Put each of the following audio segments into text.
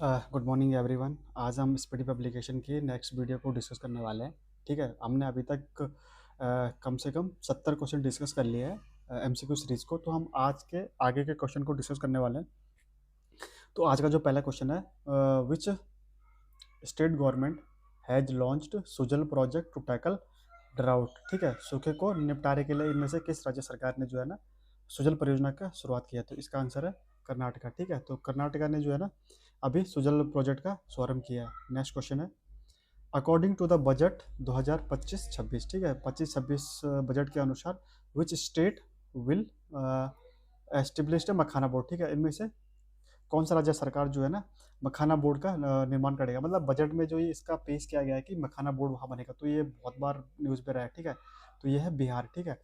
Good morning everyone. आज हम speedy publication की नेक्स्ट वीडियो को डिस्कस करने वाले हैं। ठीक है, हमने अभी तक कम से कम 70 क्वेश्चन डिस्कस कर लिए हैं एमसीक्यू सीरीज को। तो हम आज के आगे के क्वेश्चन को डिस्कस करने वाले हैं। तो आज का जो पहला क्वेश्चन है, which state government has launched Sujal project to tackle drought. ठीक है, सूखे को निपटारे के लिए इनमें से किस राज्य सरकार ने जो है ना सुजल परियोजना का शुरुआत किया? तो इसका आंसर है कर्नाटका। ठीक है, तो कर्नाटका ने जो है ना अभी सुजल प्रोजेक्ट का शुभारंभ किया है। नेक्स्ट क्वेश्चन है, अकॉर्डिंग टू द बजट 2025-26, ठीक है, 25-26 बजट के अनुसार which state will establish makhana board. ठीक है, इनमें से कौन सा राज्य सरकार जो है ना मखाना बोर्ड का निर्माण करेगा? मतलब बजट में जो ये इसका पेश किया गया है कि मखाना बोर्ड वहाँ बनेगा, तो ये बहुत बार न्यूज़ पे रहा है। ठीक है, तो ये है बिहार। ठीक है,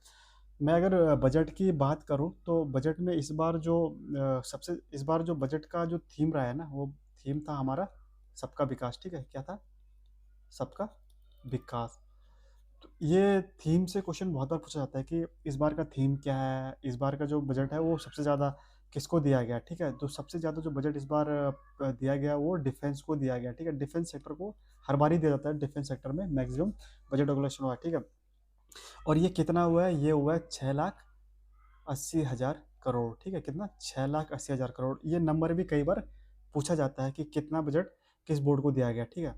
मैं अगर बजट की बात करूं तो बजट में इस बार जो सबसे इस बार जो बजट का जो थीम रहा है ना, वो थीम था हमारा सबका विकास। ठीक है, क्या था? सबका विकास। तो ये थीम से क्वेश्चन बहुत बार पूछा जाता है कि इस बार का थीम क्या है, इस बार का जो बजट है वो सबसे ज़्यादा किसको दिया गया। ठीक है, तो सबसे ज़्यादा जो बजट इस बार दिया गया वो डिफेंस को दिया गया। ठीक है, डिफेंस सेक्टर को हर बार ही दिया जाता है, डिफेंस सेक्टर में मैक्सिमम बजट रेगुलेशन हुआ है। ठीक है, और ये कितना हुआ है? ये हुआ है 6,80,000 करोड़। ठीक है, कितना? 6,80,000 करोड़। ये नंबर भी कई बार पूछा जाता है कि कितना बजट किस बोर्ड को दिया गया। ठीक है,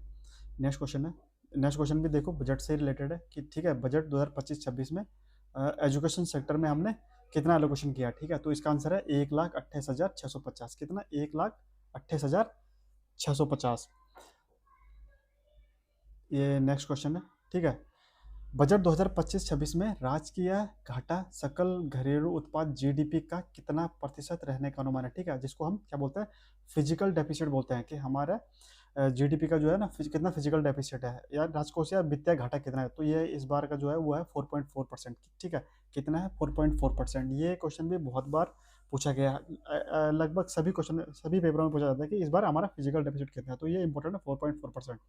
नेक्स्ट क्वेश्चन है। नेक्स्ट क्वेश्चन भी देखो बजट से रिलेटेड है कि ठीक है, बजट 2025-26 में एजुकेशन सेक्टर में हमने कितना एलोकेशन किया? ठीक है, तो इसका आंसर है 1,28,650। कितना? 1,28,650। ये नेक्स्ट क्वेश्चन है। ठीक है, बजट 2025-26 में राजकीय घाटा सकल घरेलू उत्पाद जीडीपी का कितना प्रतिशत रहने का अनुमान है? ठीक है, जिसको हम क्या बोलते हैं? फिजिकल डेफिसिट बोलते हैं, कि हमारा जीडीपी का जो है ना कितना फिजिकल डेफिसिट है या राजकोषीय वित्तीय घाटा कितना है? तो ये इस बार का जो है वो है 4.4%। ठीक है, कितना है? 4.4%। ये क्वेश्चन भी बहुत बार पूछा गया है। लगभग सभी क्वेश्चन सभी पेपरों में पूछा जाता है कि इस बार हमारा फिजिकल डेफिसिट कितना है, तो ये इंपॉर्टेंट है, 4.4%।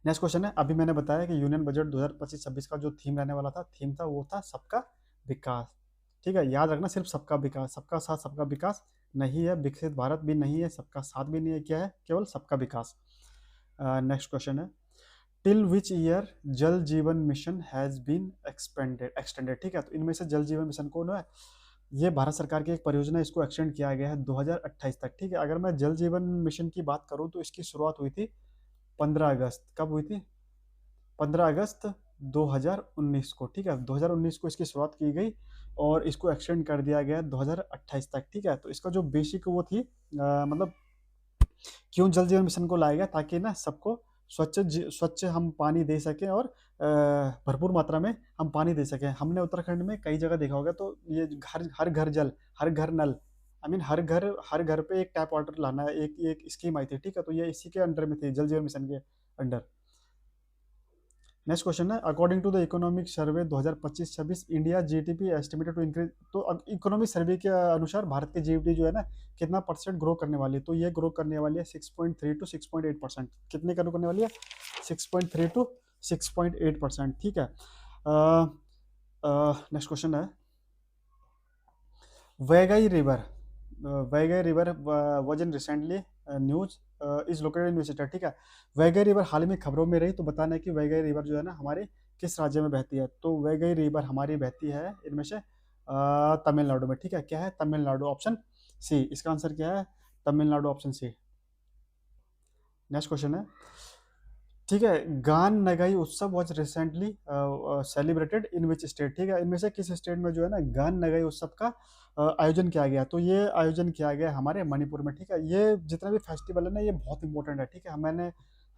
नेक्स्ट क्वेश्चन है, अभी मैंने बताया कि यूनियन बजट 2025-26 का जो थीम रहने वाला था, थीम था वो था सबका विकास। ठीक है, याद रखना, सिर्फ सबका विकास, सबका साथ सबका विकास नहीं है, विकसित भारत भी नहीं है, सबका साथ भी नहीं है, क्या है? केवल सबका विकास। नेक्स्ट क्वेश्चन है, टिल विच ईयर जल Jeevan mission has been extended. ठीक है, तो इनमें से जल जीवन मिशन कौन है? ये भारत सरकार की एक परियोजना है, इसको एक्सटेंड किया गया है 2028 तक। ठीक है, अगर मैं जल जीवन मिशन की बात करूं तो इसकी शुरुआत हुई थी 15 अगस्त। कब हुई थी? 15 अगस्त 2019 को। ठीक है, 2019 को इसकी शुरुआत की गई और इसको एक्सटेंड कर दिया गया 2028 तक। ठीक है, तो इसका जो बेसिक वो थी मतलब क्यों जल जीवन मिशन को लाया गया? ताकि ना सबको स्वच्छ हम पानी दे सकें और भरपूर मात्रा में हम पानी दे सकें। हमने उत्तराखंड में कई जगह देखा होगा, तो ये हर घर जल, हर घर नल, आई मीन हर घर पे एक टैप वाटर लाना है, एक एक स्कीम आई थी। ठीक है, तो ये इसी के अंडर में थी, जल जीवन मिशन के अंडर। नेक्स्ट क्वेश्चन है, according to the economic survey 2025-26 India GDP estimated to increase. तो इकोनॉमिक सर्वे के अनुसार भारत की जीडीपी जो है ना कितना परसेंट ग्रो करने वाली है? तो ये ग्रो करने वाली है 6.3 टू 6.8%। कितने ग्रो करने वाली है? 6.3 टू 6.8%। ठीक है, नेक्स्ट क्वेश्चन है, Vaigai river, Vaigai river was in recently news is located in which state. ठीक है, वैगई रिवर हाल में खबरों में रही, तो बताना है कि वैगई रिवर जो है ना हमारे किस राज्य में बहती है? तो वैगई रिवर हमारी बहती है इनमें से तमिलनाडु में। ठीक है, क्या है? Tamil Nadu, option C. इसका आंसर क्या है? Tamil Nadu, option C. Next question है, ठीक है, गान नगाई उत्सव was recently celebrated in which state. ठीक है, इनमें से किस स्टेट में जो है ना गान नगाई उत्सव का आयोजन किया गया? तो ये आयोजन किया गया हमारे मणिपुर में। ठीक है, ये जितना भी फेस्टिवल है ना ये बहुत इंपॉर्टेंट है। ठीक है,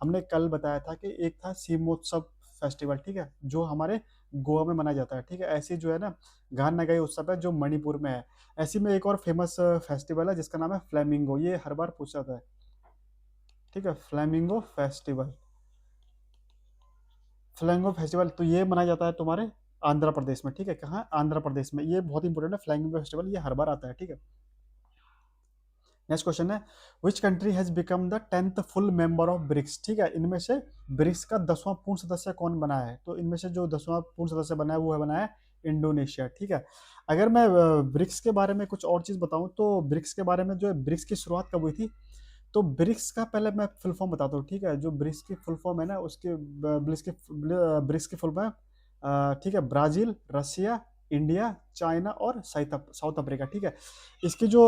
हमने कल बताया था कि एक था सीमोत्सव फेस्टिवल। ठीक है, जो हमारे गोवा में मनाया जाता है। ठीक है, ऐसी जो है ना गान नगाई उत्सव है जो मणिपुर में है। ऐसी में एक और फेमस फेस्टिवल है जिसका नाम है फ्लैमिंगो, ये हर बार पूछा जाता है। ठीक है, फ्लैमिंगो फेस्टिवल, फ्लैमिंगो फेस्टिवल तो ये मनाया जाता है तुम्हारे आंध्र प्रदेश में। ठीक है, कहाँ? आंध्र प्रदेश में। ये बहुत इंपॉर्टेंट है फ्लैमिंगो फेस्टिवल, ये हर बार आता है। ठीक है, नेक्स्ट क्वेश्चन है, which country has become the 10th full member of BRICS. ठीक है, इनमें से ब्रिक्स का 10वां पूर्ण सदस्य कौन बना है? तो इनमें से जो 10वां पूर्ण सदस्य बना है वो है बना है इंडोनेशिया। ठीक है, अगर मैं ब्रिक्स के बारे में कुछ और चीज बताऊं तो ब्रिक्स के बारे में जो है ब्रिक्स की शुरुआत कब हुई थी? तो ब्रिक्स का पहले मैं फुल फॉर्म बताता हूँ, ठीक है। जो ब्रिक्स की फुल फॉर्म है ना, उसके ब्रिक्स की फुल फॉर्म है, ठीक है, ब्राजील, रसिया, इंडिया, चाइना और साउथ अफ्रीका, ठीक है। इसकी जो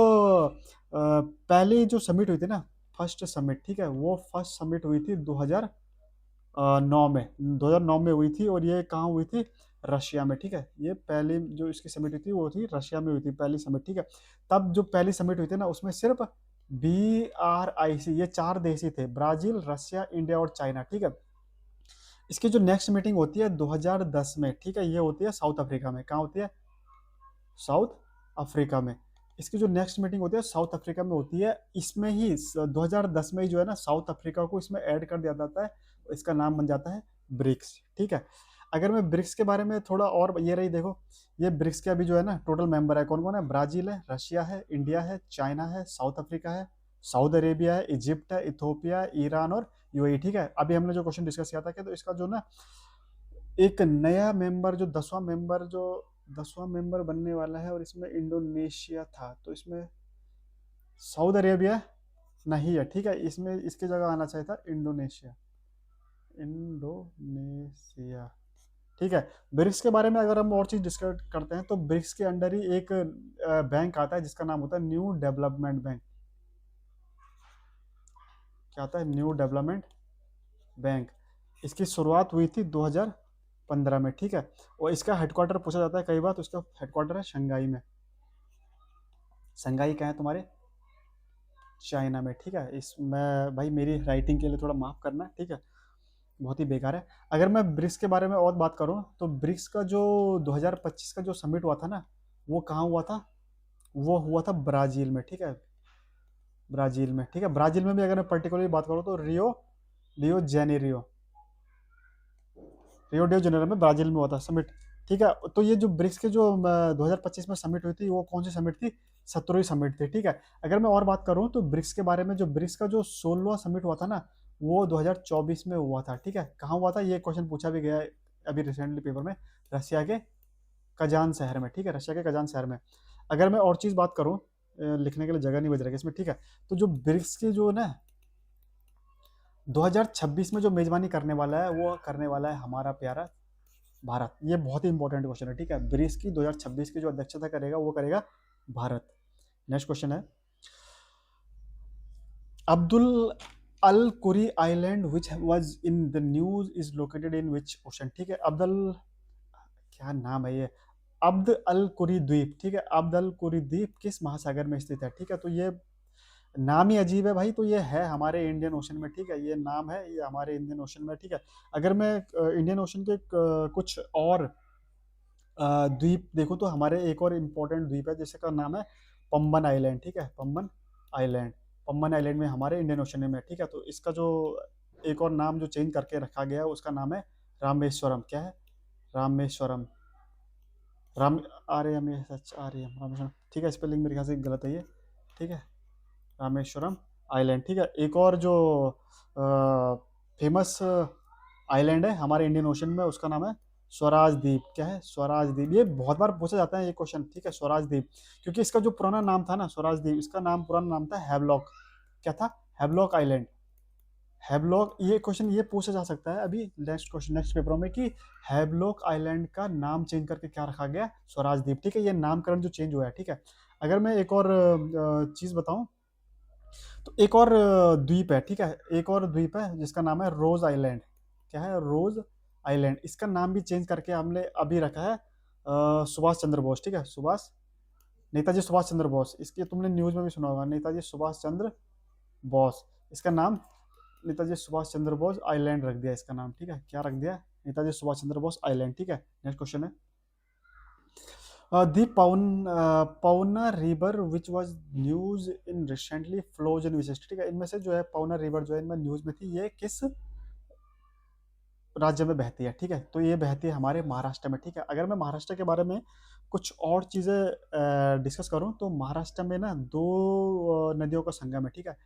पहली जो समिट हुई थी ना, फर्स्ट समिट, ठीक है, वो फर्स्ट समिट हुई थी 2009 में, 2009 में हुई थी। और ये कहाँ हुई थी? रशिया में, ठीक है। ये पहली जो इसकी समिट हुई थी वो थी रशिया में हुई थी, पहली समिट, ठीक है। तब जो पहली समिट हुई थी ना, उसमें सिर्फ BRIC ये 4 देश ही थे, ब्राजील, रशिया, इंडिया और चाइना, ठीक है। इसकी जो नेक्स्ट मीटिंग होती है 2010 में, ठीक है, ये होती है साउथ अफ्रीका में। कहाँ होती है? साउथ अफ्रीका में। इसकी जो नेक्स्ट मीटिंग होती है साउथ अफ्रीका में होती है। इसमें ही 2010 में ही जो है ना, साउथ अफ्रीका को इसमें ऐड कर दिया जाता है, इसका नाम बन जाता है ब्रिक्स, ठीक है। अगर मैं ब्रिक्स के बारे में थोड़ा और, ये रही देखो, ये ब्रिक्स के अभी जो है ना टोटल मेंबर है कौन कौन है? ब्राजील है, रशिया है, इंडिया है, चाइना है, साउथ अफ्रीका है, सऊदी अरेबिया है, इजिप्ट है, इथोपिया, ईरान और UAE, ठीक है। अभी हमने जो क्वेश्चन डिस्कस किया था कि तो इसका जो ना एक नया मेंबर, जो 10वां मेंबर बनने वाला है, और इसमें इंडोनेशिया था, तो इसमें सऊदी अरेबिया नहीं है, ठीक है। इसमें इसकी जगह आना चाहिए था इंडोनेशिया, इंडोनेशिया, ठीक है। ब्रिक्स के बारे में अगर हम और चीज डिस्कस करते हैं, तो ब्रिक्स के अंडर ही एक बैंक आता है जिसका नाम होता है न्यू डेवलपमेंट बैंक। क्या आता है? New development bank. इसकी शुरुआत हुई थी 2015 में, ठीक है। और इसका हेडक्वार्टर पूछा जाता है कई बार, तो इसका हेडक्वार्टर है शंघाई में। शंघाई क्या है तुम्हारे? चाइना में, ठीक है। इसमें भाई मेरी राइटिंग के लिए थोड़ा माफ करना, ठीक है, बहुत ही बेकार है। अगर मैं ब्रिक्स के बारे में और बात करूं, तो ब्रिक्स का जो 2025 का जो समिट हुआ था ना, वो कहाँ हुआ था? वो हुआ था ब्राजील में, ठीक है, ब्राजील में, ठीक है। ब्राजील में भी अगर मैं पर्टिकुलरली बात करूं, तो रियो रियो जेनेरियो रियो डे जेनेरो में ब्राजील में हुआ था समिट, ठीक है। तो ये जो ब्रिक्स के जो 2025 में समिट हुई थी, वो कौन सी समिट थी? 17वीं समिट थी, ठीक है। अगर मैं और बात करूं, तो ब्रिक्स के बारे में, जो ब्रिक्स का जो 16वां समिट हुआ था ना, वो 2024 में हुआ था, ठीक है। कहाँ हुआ था? ये क्वेश्चन पूछा भी गया है अभी रिसेंटली पेपर में, रशिया के कजान शहर में, ठीक है, रशिया के कजान शहर में। अगर मैं और चीज बात करूं, लिखने के लिए जगह नहीं बच रही है इसमें, ठीक है। तो जो ब्रिक्स की जो ना 2026 में जो मेजबानी करने वाला है, वो करने वाला है हमारा प्यारा भारत। ये बहुत ही इंपॉर्टेंट क्वेश्चन है, ठीक है। ब्रिक्स की 2026 की जो अध्यक्षता करेगा, वो करेगा भारत। नेक्स्ट क्वेश्चन है, अब्दुल अल कुरी island which was in the news is located in which ocean, ठीक है। क्या नाम है ये? अब्द अल कुरी द्वीप, ठीक है, अब्द अल कुरी द्वीप किस महासागर में स्थित है, ठीक है। तो ये नाम ही अजीब है भाई, तो ये है हमारे इंडियन ओशन में, ठीक है। ये नाम है, ये हमारे इंडियन ओशन में, ठीक है। अगर मैं इंडियन ओशन के कुछ और द्वीप देखो, तो हमारे एक और इम्पोर्टेंट द्वीप है जिसका नाम है पम्बन आइलैंड, ठीक है, पम्बन आइलैंड में हमारे इंडियन ओशन में, ठीक है। तो इसका जो एक और नाम जो चेंज करके रखा गया है, उसका नाम है रामेश्वरम। क्या है? रामेश्वरम, राम आर्यम, ये सच आर्यम, रामेश्वरम, ठीक है। स्पेलिंग मेरे ख्याल से गलत है ये, ठीक है, रामेश्वरम आइलैंड, ठीक है। एक और जो फेमस आइलैंड है हमारे इंडियन ओशन में, उसका नाम है स्वराज द्वीप। क्या है? स्वराज द्वीप। ये बहुत बार पूछा जाता है ये क्वेश्चन, ठीक है, स्वराज द्वीप, क्योंकि इसका जो पुराना नाम था ना स्वराज द्वीप, इसका नाम पुराना नाम था हैवलॉक। क्या था? Havelock island, Havelock. ये क्वेश्चन ये पूछा जा सकता है अभी नेक्स्ट क्वेश्चन, नेक्स्ट पेपरों में, कि हैवलॉक आइलैंड का नाम चेंज करके क्या रखा गया? स्वराज द्वीप, ठीक है। ये नामकरण जो चेंज हुआ है, ठीक है। अगर मैं एक और चीज बताऊं, तो एक और द्वीप है, ठीक है, एक और द्वीप है जिसका नाम है रोज आइलैंड। क्या है? रोज आइलैंड। इसका नाम भी चेंज करके हमने अभी रखा है सुभाष चंद्र बोस, ठीक है, नेताजी सुभाष चंद्र बोस। इसके तुमने न्यूज में भी सुना होगा, नेताजी सुभाष चंद्र बोस। इसका नाम नेताजी सुभाष चंद्र बोस आइलैंड रख दिया इसका नाम, ठीक है। क्या रख दिया? नेताजी सुभाष चंद्र बोस आइलैंड, ठीक है। नेक्स्ट क्वेश्चन है, the Pauna river which was news in recently flows in which, ठीक है। इनमें से जो है पाउना रिवर जो है इनमें न्यूज में थी, ये किस राज्य में बहती है, ठीक है। तो ये बहती है हमारे महाराष्ट्र में, ठीक है। अगर मैं महाराष्ट्र के बारे में कुछ और चीज़ें डिस्कस करूं, तो महाराष्ट्र में ना दो नदियों का संगम है, ठीक है।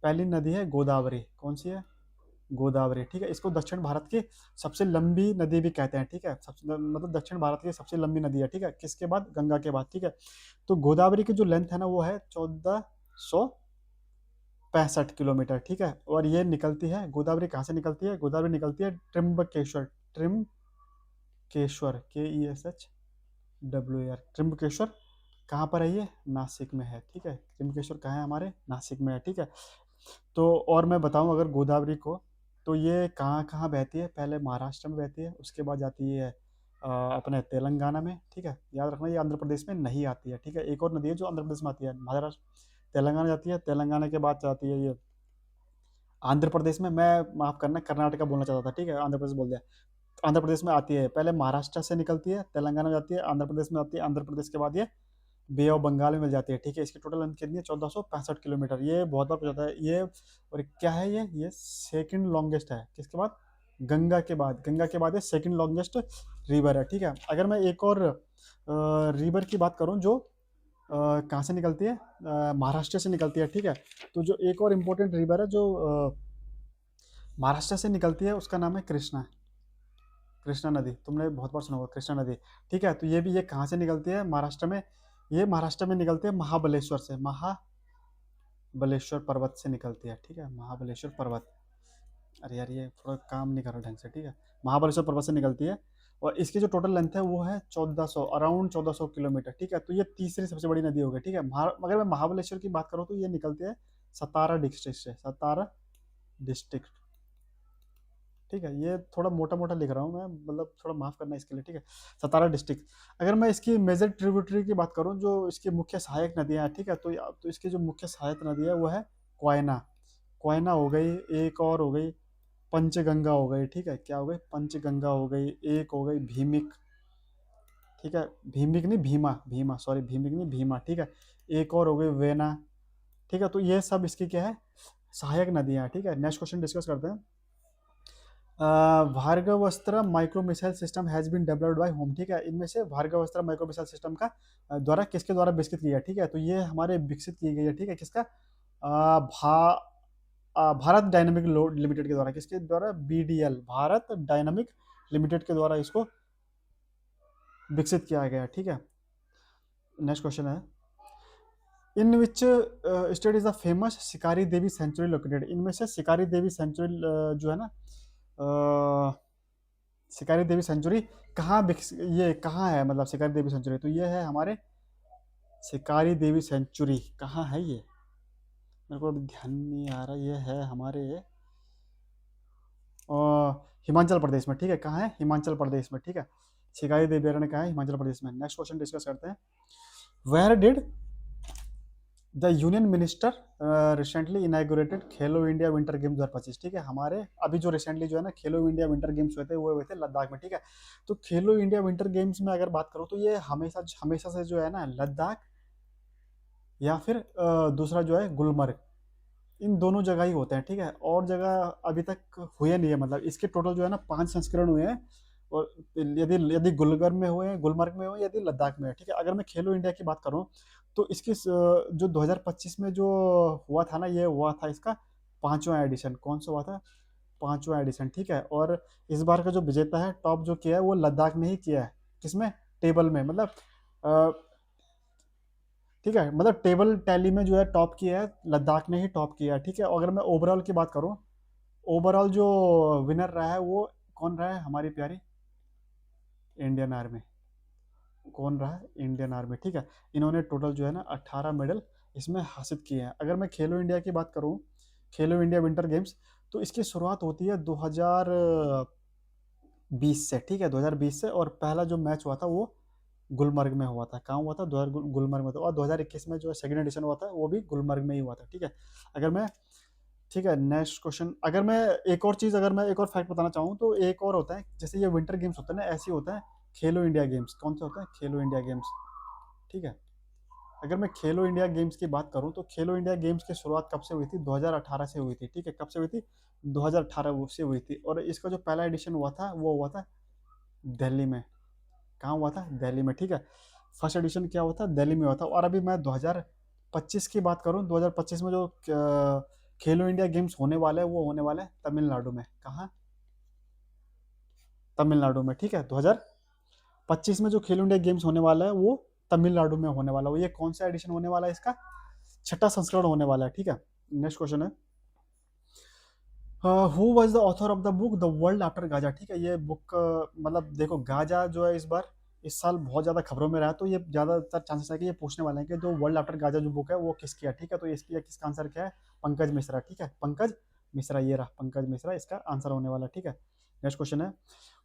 पहली नदी है गोदावरी। कौन सी है? गोदावरी, ठीक है। इसको दक्षिण भारत की सबसे लंबी नदी भी कहते हैं, ठीक है। सबसे मतलब दक्षिण भारत की सबसे लंबी नदी है, ठीक है, किसके बाद? गंगा के बाद, ठीक है। तो गोदावरी की जो लेंथ है ना, वो है 1400 किलोमीटर, ठीक है। और ये निकलती है, गोदावरी कहाँ से निकलती है? गोदावरी निकलती है त्र्यंबकेश्वर, त्रिम्बकेश्वर, KESHWR, त्रिम्बकेश्वर। कहाँ पर है ये? नासिक में है, ठीक है। त्रिम्बकेश्वर कहाँ है? हमारे नासिक में है, ठीक है। तो और मैं बताऊं अगर गोदावरी को, तो ये कहाँ कहाँ बहती है? पहले महाराष्ट्र में बहती है, उसके बाद जाती है अपने तेलंगाना में, ठीक है। याद रखना ये आंध्र प्रदेश में नहीं आती है, ठीक है। एक और नदी है जो आंध्र प्रदेश में आती है, महाराष्ट्र तेलंगाना जाती है, तेलंगाना के बाद जाती है ये आंध्र प्रदेश में। मैं माफ़ करना, कर्नाटका बोलना चाहता था, ठीक है, आंध्र प्रदेश बोल दिया। आंध्र प्रदेश में आती है, पहले महाराष्ट्र से निकलती है, तेलंगाना में जाती है, आंध्र प्रदेश में आती है, आंध्र प्रदेश के बाद ये बे ऑफ बंगाल में मिल जाती है, ठीक है। इसकी टोटल लेंथ कितनी है? 1465 किलोमीटर। ये बहुत बार पूछा जाता है ये। और क्या है ये सेकंड लॉन्गेस्ट है, किसके बाद? गंगा के बाद। गंगा के बाद ये सेकंड लॉन्गेस्ट रिवर है, ठीक है। अगर मैं एक और रिवर की बात करूं जो कहाँ से निकलती है? महाराष्ट्र से निकलती है, ठीक है। तो जो एक और इम्पोर्टेंट रिवर है जो महाराष्ट्र से निकलती है, उसका नाम है कृष्णा। कृष्णा नदी, तुमने बहुत बार सुना होगा कृष्णा नदी, ठीक है। तो ये भी, ये कहाँ से निकलती है? महाराष्ट्र में। ये महाराष्ट्र में निकलती है महाबलेश्वर से, महाबलेश्वर पर्वत से निकलती है, ठीक है। महाबलेश्वर पर्वत, अरे यार ये थोड़ा काम नहीं कर रहा ढंग से, ठीक है। महाबलेश्वर पर्वत से निकलती है। और इसकी जो टोटल लेंथ है वो है 1400, अराउंड 1400 किलोमीटर, ठीक है। तो ये तीसरी सबसे बड़ी नदी हो गई, ठीक है। अगर मैं महाबलेश्वर की बात करूँ तो ये निकलती है सतारा डिस्ट्रिक्ट से, सतारा डिस्ट्रिक्ट, ठीक है। ये थोड़ा मोटा मोटा लिख रहा हूँ मैं, मतलब थोड़ा माफ़ करना इसके लिए, ठीक है। सतारा डिस्ट्रिक्ट। अगर मैं इसकी मेजर ट्रिब्यूटरी की बात करूँ, जो इसकी मुख्य सहायक नदियाँ हैं, ठीक है, तो इसकी जो मुख्य सहायक नदी है वो है कोयना। कोयना हो गई, एक और हो गई पंचगंगा हो गई, ठीक है। क्या हो गई? पंचगंगा हो गई। एक हो गई भीमिक, ठीक है। भीमिक नहीं, भीमा, भीमा, सॉरी, भीमिक नहीं, भीमा, ठीक है। एक और हो गई वेना, ठीक है। तो ये सब इसकी क्या है? सहायक नदियाँ हैं, ठीक है। नेक्स्ट क्वेश्चन डिस्कस करते हैं। Bhargavastra micro missile system has been developed by home, ठीक है। इनमें से भार्गवस्त्र माइक्रो मिसाइल सिस्टम का द्वारा किसके द्वारा विकसित किया, ठीक है। तो ये हमारे विकसित की गई है, ठीक है। किसका? भारत डायनामिक लोड लिमिटेड के द्वारा। किसके द्वारा? BDL, भारत डायनामिक लिमिटेड के द्वारा इसको विकसित किया गया, ठीक है। नेक्स्ट क्वेश्चन है, in which state is the famous Shikari Devi sanctuary located. इनमें से शिकारी देवी सेंचुरी जो है ना, शिकारी देवी सेंचुरी कहाँ ये कहाँ है, मतलब शिकारी देवी सेंचुरी, तो ये है हमारे शिकारी देवी सेंचुरी कहाँ है? ये मेरे को अभी ध्यान नहीं आ रहा। ये है हमारे हिमाचल प्रदेश में, ठीक है। कहाँ है? हिमाचल प्रदेश में, ठीक है। शिकारी देवी अभयारण्य कहाँ है? हिमाचल प्रदेश में। नेक्स्ट क्वेश्चन डिस्कस करते हैं, where did the union minister recently inaugurated Khelo India winter games 2025, ठीक है। हमारे अभी जो रिसेंटली जो है ना खेलो इंडिया विंटर गेम्स हुए थे, वो हुए थे लद्दाख में, ठीक है। तो खेलो इंडिया विंटर गेम्स में अगर बात करूँ तो ये हमेशा हमेशा से जो है ना लद्दाख या फिर दूसरा जो है गुलमर्ग, इन दोनों जगह ही होते हैं, ठीक है। और जगह अभी तक हुए नहीं है, मतलब इसके टोटल जो है ना 5 संस्करण हुए हैं। और यदि यदि गुलमर्ग में हुए, गुलमर्ग में हुए, यदि लद्दाख में है, ठीक है। अगर मैं खेलो इंडिया की बात करूं तो इसकी जो 2025 में जो हुआ था ना, ये हुआ था इसका 5वां एडिशन। कौन सा हुआ था? 5वां एडिशन, ठीक है। और इस बार का जो विजेता है, टॉप जो किया है वो लद्दाख ने ही किया है। किसमें? टेबल में, मतलब ठीक है, मतलब टेबल टैली में जो है टॉप किया है लद्दाख ने ही टॉप किया है, ठीक है। अगर मैं ओवरऑल की बात करूं, ओवरऑल जो विनर रहा है वो कौन रहा है? हमारी प्यारी इंडियन आर्मी। कौन रहा है? इंडियन आर्मी, ठीक है। इन्होंने टोटल जो है ना 18 मेडल इसमें हासिल किए हैं। अगर मैं खेलो इंडिया की बात करूं, खेलो इंडिया विंटर गेम्स, तो इसकी शुरुआत होती है 2020 से, ठीक है, 2020 से। और पहला जो मैच हुआ था वो गुलमर्ग में हुआ था। कहाँ हुआ था? गुलमर्ग में था। और 2021 में जो सेकंड एडिशन हुआ था वो भी गुलमर्ग में ही हुआ था, ठीक है। अगर मैं, ठीक है, नेक्स्ट क्वेश्चन, अगर मैं एक और चीज़, अगर मैं एक और फैक्ट बताना चाहूँ तो एक और होता है, जैसे ये विंटर गेम्स होते हैं ना, ऐसे ही होता है खेलो इंडिया गेम्स। कौन सा होता है? खेलो इंडिया गेम्स, ठीक है। अगर मैं खेलो इंडिया गेम्स की बात करूँ तो खेलो इंडिया गेम्स की शुरुआत कब से हुई थी? 2018 से हुई थी, ठीक है। कब से हुई थी? 2018 से हुई थी। और इसका जो पहला एडिशन हुआ था वो हुआ था दिल्ली में। कहाँ हुआ था? दिल्ली में, ठीक है। फर्स्ट एडिशन क्या हुआ था? दिल्ली में हुआ था। और अभी मैं 2025 की बात करूँ, 2025 में जो खेलो इंडिया गेम्स होने वाले हैं वो होने वाले हैं तमिलनाडु में। कहाँ? तमिलनाडु में, ठीक है। 2025 में जो खेलो इंडिया गेम्स होने वाला है वो तमिलनाडु में होने वाला है। ये कौन सा एडिशन होने वाला है? इसका 6ठा संस्करण होने वाला है, ठीक है। नेक्स्ट क्वेश्चन है, who was the author of the book the world after Gaza. ठीक है, ये बुक मतलब देखो गाजा जो है इस साल बहुत ज़्यादा खबरों में रहा है, तो ये ज़्यादातर चांसेस है कि ये पूछने वाले हैं कि जो वर्ल्ड आफ्टर गाजा जो बुक है वो किसकी है। ठीक है, तो इसकी किसका आंसर क्या है, पंकज मिश्रा। ठीक है, पंकज मिश्रा, ये रहा पंकज मिश्रा इसका आंसर होने वाला। ठीक है, नेक्स्ट क्वेश्चन है,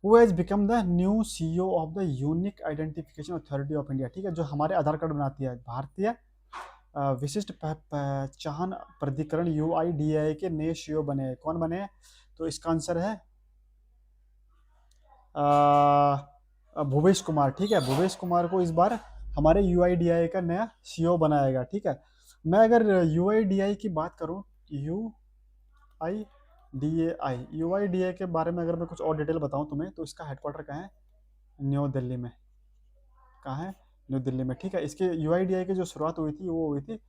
who has become the new CEO of the unique identification authority of India. ठीक है, जो हमारे आधार कार्ड बनाती है, भारतीय विशिष्ट पहचान प्राधिकरण UIDAI के नए सीईओ बने हैं। कौन बने हैं, तो इसका आंसर है भूपेश कुमार। ठीक है, भूपेश कुमार को इस बार हमारे UIDAI का नया सीईओ बनाएगा। ठीक है, मैं अगर UIDAI की बात करूं, UIDAI के बारे में अगर मैं कुछ और डिटेल बताऊं तुम्हें, तो इसका हेडक्वार्टर कहाँ है, न्यू दिल्ली में। कहाँ है, न्यू दिल्ली में। ठीक है, इसके UIDAI की जो शुरुआत हुई थी वो हुई थी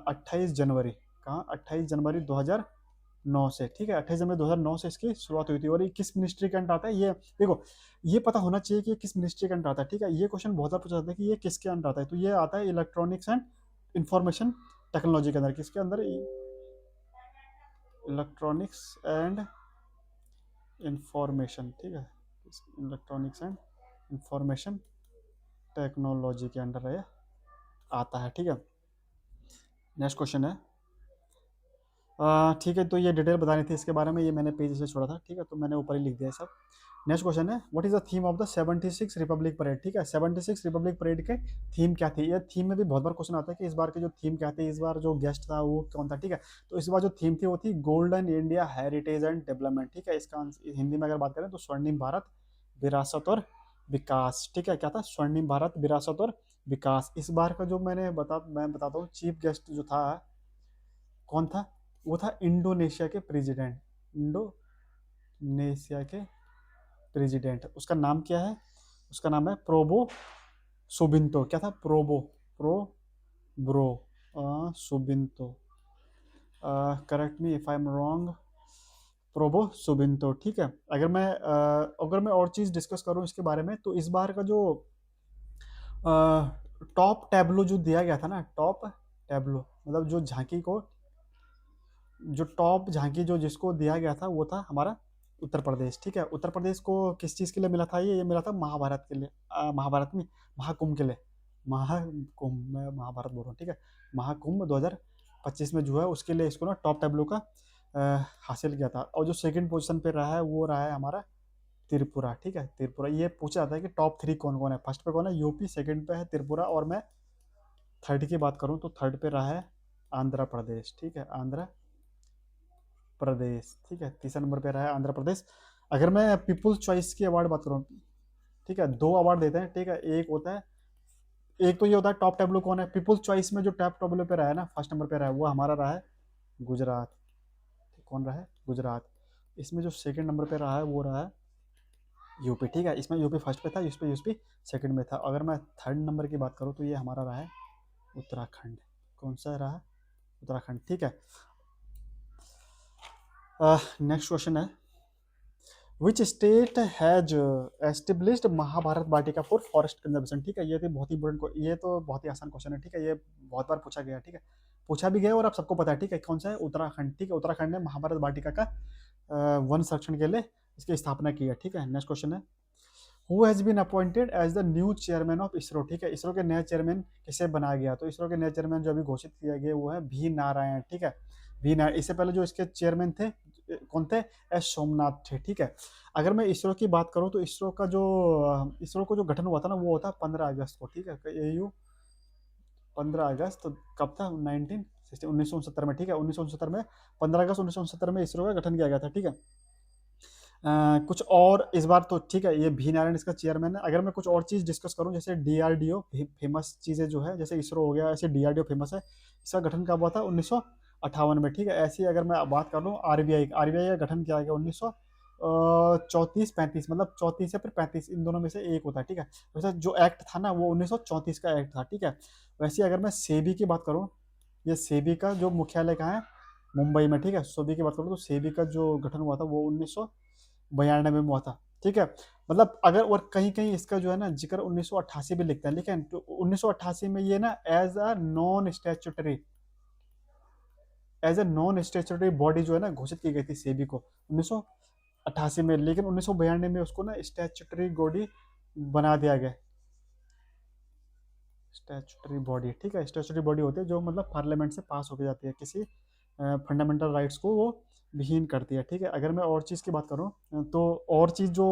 28 जनवरी, कहाँ, 28 जनवरी 2009 से। ठीक है, 28 जनवरी 2009 से इसकी शुरुआत हुई थी। और ये किस मिनिस्ट्री के अंडर आता है, ये देखो ये पता होना चाहिए कि ये किस मिनिस्ट्री के अंडर आता है। ठीक है, ये क्वेश्चन बहुत बार पूछा जाता है कि ये किसके अंडर आता है, तो ये आता है इलेक्ट्रॉनिक्स एंड इंफॉर्मेशन टेक्नोलॉजी के अंदर। किसके अंदर, इलेक्ट्रॉनिक्स एंड इंफॉर्मेशन। ठीक है, इलेक्ट्रॉनिक्स एंड इंफॉर्मेशन टेक्नोलॉजी के अंडर ये आता है। ठीक है, नेक्स्ट क्वेश्चन है, ठीक है, तो ये डिटेल बतानी थी इसके बारे में, ये मैंने पेज से छोड़ा था। ठीक है, तो मैंने ऊपर ही लिख दिया सब। नेक्स्ट क्वेश्चन है, what is the theme of the 76 Republic parade. ठीक है, 76 रिपब्लिक परेड के थीम क्या थी, ये थीम में भी बहुत बार क्वेश्चन आता है कि इस बार के जो थीम क्या थे, इस बार जो गेस्ट था वो कौन था। ठीक है, तो इस बार जो थीम थी वो थी golden India heritage and development. ठीक है, इसका हिंदी में अगर बात करें तो स्वर्णिम भारत विरासत और विकास। ठीक है, क्या था, स्वर्णिम भारत विरासत और विकास। इस बार का जो मैं बताता हूँ, चीफ गेस्ट जो था कौन था, वो था इंडोनेशिया के प्रेसिडेंट, इंडोनेशिया के प्रेसिडेंट। उसका नाम क्या है, उसका नाम है प्रोबो सुबिंतो। क्या था, Prabowo Subianto, correct me if I am wrong, Prabowo Subianto. ठीक है, अगर मैं और चीज़ डिस्कस करूं इसके बारे में, तो इस बार का जो टॉप टैब्लो जो दिया गया था ना, टॉप टैब्लो मतलब जो झांकी को, जो टॉप झांकी जो जिसको दिया गया था वो था हमारा उत्तर प्रदेश। ठीक है, उत्तर प्रदेश को किस चीज़ के लिए मिला था, ये मिला था महाभारत के लिए, महाभारत में महाकुंभ के लिए, महाकुंभ, मैं महाभारत बोल रहा हूँ। ठीक है, महाकुंभ 2025 में जो है उसके लिए इसको ना टॉप टेबलो का हासिल किया था। और जो सेकंड पोजीशन पे रहा है वो रहा है हमारा त्रिपुरा। ठीक है, त्रिपुरा, ये पूछा जाता है कि टॉप 3 कौन कौन है, फर्स्ट पे कौन है, यूपी, सेकंड पे है त्रिपुरा, और मैं थर्ड की बात करूँ तो थर्ड पे रहा है आंध्र प्रदेश। ठीक है, आंध्र प्रदेश। ठीक है, तीसरा नंबर पे रहा है आंध्र प्रदेश। अगर मैं पीपुल्स चॉइस की अवार्ड बात करूँ, ठीक है, 2 अवार्ड देते हैं। ठीक है, एक होता है, एक तो ये होता है टॉप टेबलो कौन है, पीपुल्स चॉइस में जो टॉप टेबलो पे रहा है ना, फर्स्ट नंबर पे रहा है वो हमारा रहा है गुजरात। कौन रहा है, गुजरात। इसमें जो सेकंड नंबर पे रहा है वो रहा है यूपी। ठीक है, इसमें यूपी फर्स्ट पे था, यूपी सेकंड में था। अगर मैं थर्ड नंबर की बात करूँ तो ये हमारा रहा है उत्तराखंड। कौन सा रहा, उत्तराखंड। ठीक है, नेक्स्ट क्वेश्चन है, which state has established Mahabharat Vatika for forest conservation. ठीक है, ये तो बहुत ही इंपॉर्टेंट, ये तो बहुत ही आसान क्वेश्चन है। ठीक है, ये बहुत बार पूछा गया। ठीक है, पूछा भी गया और आप सबको पता है। ठीक है, कौन सा है, उत्तराखंड। ठीक है, उत्तराखंड ने महाभारत वाटिका का वन संरक्षण के लिए इसकी स्थापना की है। ठीक है, नेक्स्ट क्वेश्चन है, who has been appointed as the new chairman of ISRO. ठीक है, इसरो के नए चेयरमैन किसे बनाया गया, तो इसरो के नए चेयरमैन जो अभी घोषित किया गया वो है वी नारायण। ठीक है, वी नारायण। इससे पहले जो इसके चेयरमैन थे कौन थे, एस सोमनाथ थे। ठीक है, अगर मैं इसरो की बात करूं तो इसरो को जो गठन हुआ था ना वो होता 15 अगस्त को। ठीक है, AU 15 अगस्त, तो कब था, 1969 में। ठीक है, 1969 में, 15 अगस्त 1969 में इसरो का गठन किया गया था। ठीक है, कुछ और इस बार तो ठीक है, ये भी नारायण इसका चेयरमैन है। अगर मैं कुछ और चीज़ डिस्कस करूं, जैसे DRDO फेमस चीज़ें जो है, जैसे इसरो हो गया, ऐसे DRDO फेमस है। इसका गठन कब हुआ था, 1958 में। ठीक है, ऐसे ही अगर मैं बात कर लूँ RBI का गठन किया गया 1934-35, मतलब 34 या फिर 35, इन दोनों में से एक होता है। ठीक है, वैसे जो एक्ट था ना वो 1934 का एक्ट था। ठीक है, वैसे अगर मैं सेबी की बात करूँ, ये सेबी का जो मुख्यालय कहाँ है, मुंबई में। ठीक है, सेबी की बात करूँ तो सेबी का जो गठन हुआ था वो 1992 में हुआ था। ठीक है, मतलब अगर और कहीं कहीं इसका जो है ना जिक्र 1988 भी लिखता है, लेकिन तो 1988 में ये ना as a non statutory as a non statutory body जो है ना घोषित की गई थी सेबी को 1988 में, लेकिन 1992 में उसको ना स्टैट्यूटरी बॉडी बना दिया गया। स्टैट्यूटरी बॉडी, ठीक है, स्टैट्यूटरी बॉडी होती है जो मतलब पार्लियामेंट से पास होकर जाती है, किसी फंडामेंटल राइट्स को वो विहीन करती है, ठीक है। अगर मैं और चीज़ की बात करूँ तो और चीज़ जो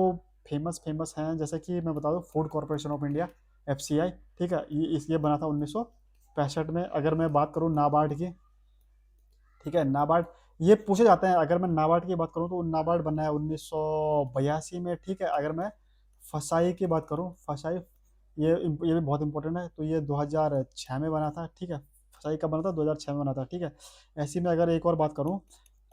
फेमस हैं, जैसे कि मैं बता दूँ food corporation of India, FCI, ठीक है, ये बना था 1965 में। अगर मैं बात करूँ नाबार्ड की, ठीक है, नाबार्ड, ये पूछे जाते हैं, अगर मैं नाबार्ड की बात करूँ तो नाबार्ड बना है 1982 में, ठीक है। अगर मैं फसाई की बात करूँ, फसाई, ये भी बहुत इंपॉर्टेंट है, तो ये 2006 में बना था, ठीक है। फसाई कब बना था? 2006 में बना था, ठीक है। ऐसी में अगर एक और बात करूँ,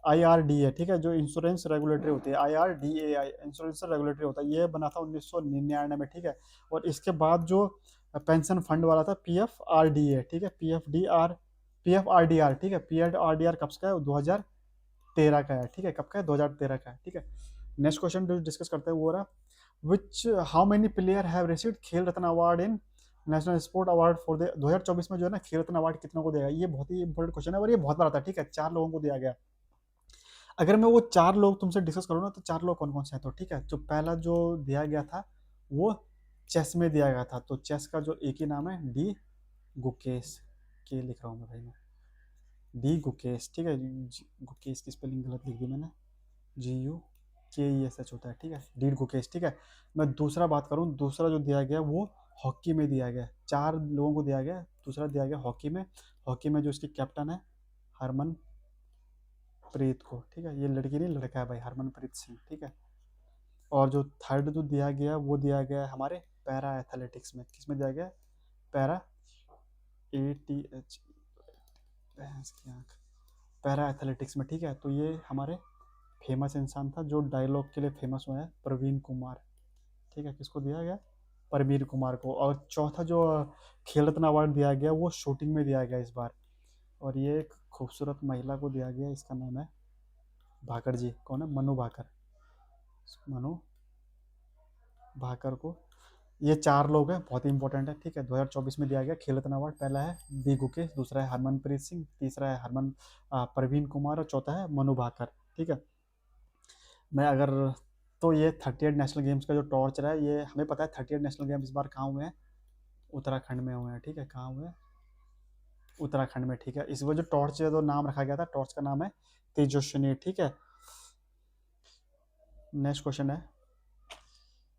IRDA, ठीक है, जो इंश्योरेंस रेगुलेटरी होती है, IRDAI इंश्योरेंस रेगुलेटरी होता है, ये बना था 1999 में, ठीक है। और इसके बाद जो पेंशन फंड वाला था PFRDA, ठीक है, PFRDR, ठीक है, PFRDR कब का है? 2013 का है, ठीक है। कब का है? 2013 का है, ठीक है। नेक्स्ट क्वेश्चन जो डिस्कस करते हैं वो रहा, which how many player have received Khel Ratna award in national sport award for the 2024 में जो है ना खेल रत्न अवार्ड कितनों को देगा? ये बहुत ही इंपॉर्टेंट क्वेश्चन है और ये बहुत बार आता है, ठीक है। 4 लोगों को दिया गया। अगर मैं वो 4 लोग तुमसे डिस्कस करूँ ना, तो 4 लोग कौन कौन से हैं, तो ठीक है। जो पहला जो दिया गया था वो चेस में दिया गया था, तो चेस का जो एक ही नाम है डी गुकेश, के लिख रहा हूँ मैं भाई, मैं डी गुकेश, ठीक है। गुकेश की स्पेलिंग गलत लिख दी मैंने, GUKESH होता है, ठीक है, डी गुकेश, ठीक है। मैं दूसरा बात करूँ, दूसरा जो दिया गया वो हॉकी में दिया गया, 4 लोगों को दिया गया। दूसरा दिया गया हॉकी में, हॉकी में जो इसकी कैप्टन है हरमनप्रीत को, ठीक है। ये लड़की नहीं लड़का है भाई, हरमनप्रीत सिंह, ठीक है। और जो थर्ड जो दिया गया वो दिया गया है हमारे पैरा एथलेटिक्स में, किस में दिया गया? पैरा ATH, भैंस की आँख, पैरा एथलेटिक्स में, ठीक है। तो ये हमारे फेमस इंसान था जो डायलॉग के लिए फेमस हुआ है, प्रवीण कुमार, ठीक है। किसको दिया गया? परवीन कुमार को। और चौथा जो खेल रत्न अवार्ड दिया गया वो शूटिंग में दिया गया इस बार, और ये एक खूबसूरत महिला को दिया गया, इसका नाम है भाकर जी। कौन है? मनु भाकर, मनु भाकर को। ये 4 लोग हैं, बहुत ही इंपॉर्टेंट है, ठीक है। 2024 में दिया गया खेल रत्न अवार्ड। पहला है डी गुकेश, दूसरा है हरमनप्रीत सिंह, तीसरा है प्रवीण कुमार, और चौथा है मनु भाकर, ठीक है। मैं अगर तो ये 38 नेशनल गेम्स का जो टॉर्च रहा है, ये हमें पता है 38 नेशनल गेम्स इस बार कहाँ हुए हैं? उत्तराखंड में हुए हैं, ठीक है। कहाँ हुए हैं? उत्तराखंड में, ठीक है। इस वो जो टॉर्च जो नाम रखा गया था, टॉर्च का नाम है तेजस्विनी, ठीक है। नेक्स्ट क्वेश्चन है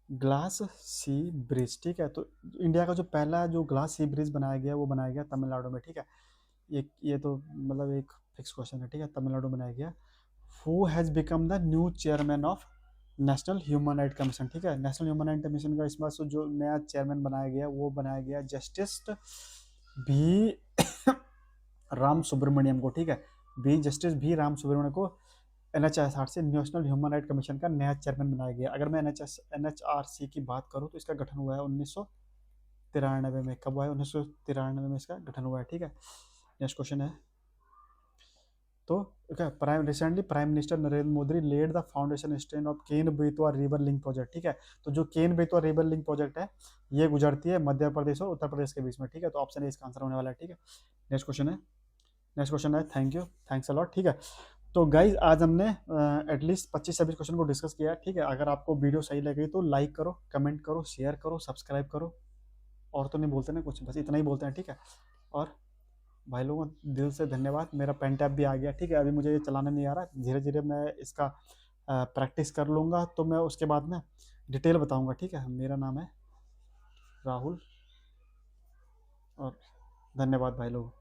ग्लास सी ब्रिज, ठीक है। तो इंडिया का जो पहला जो ग्लास सी ब्रिज बनाया गया वो बनाया गया तमिलनाडु में, ठीक है। ये तो मतलब एक फिक्स क्वेश्चन है, ठीक है। तमिलनाडु बनाया गया। Who has become the new chairman of national human right commission, ठीक है। नेशनल ह्यूमन राइट कमीशन का इस बार जो नया चेयरमैन बनाया गया वो बनाया गया जस्टिस भी राम सुब्रमण्यम को, ठीक है। जस्टिस भी राम सुब्रमण्यम को NHRC से नेशनल ह्यूमन राइट कमीशन का नया चेयरमैन बनाया गया। अगर मैं NHRC की बात करूँ तो इसका गठन हुआ है 1993 में। कब हुआ है? 1993 में इसका गठन हुआ है, ठीक है। नेक्स्ट क्वेश्चन है, तो recently prime minister Narendra Modi laid the foundation stone of Ken Betwa river link project, ठीक है। तो जो Ken Betwa river link project है ये गुजरती है मध्य प्रदेश और उत्तर प्रदेश के बीच में, ठीक है। तो ऑप्शन ए इसका आंसर होने वाला है, ठीक है। नेक्स्ट क्वेश्चन है थैंक यू, थैंक्स अलॉट, ठीक है। तो गाइज आज हमने एटलीस्ट 25-26 क्वेश्चन को डिस्कस किया, ठीक है। अगर आपको वीडियो सही लगी तो लाइक करो, कमेंट करो, शेयर करो, सब्सक्राइब करो, और तो नहीं बोलते ना कुछ, बस इतना ही बोलते हैं, ठीक है। और भाई लोगों दिल से धन्यवाद। मेरा पेन टैप भी आ गया, ठीक है। अभी मुझे ये चलाना नहीं आ रहा, धीरे धीरे मैं इसका प्रैक्टिस कर लूँगा, तो मैं उसके बाद ना डिटेल बताऊँगा, ठीक है। मेरा नाम है राहुल, और धन्यवाद भाई लोग।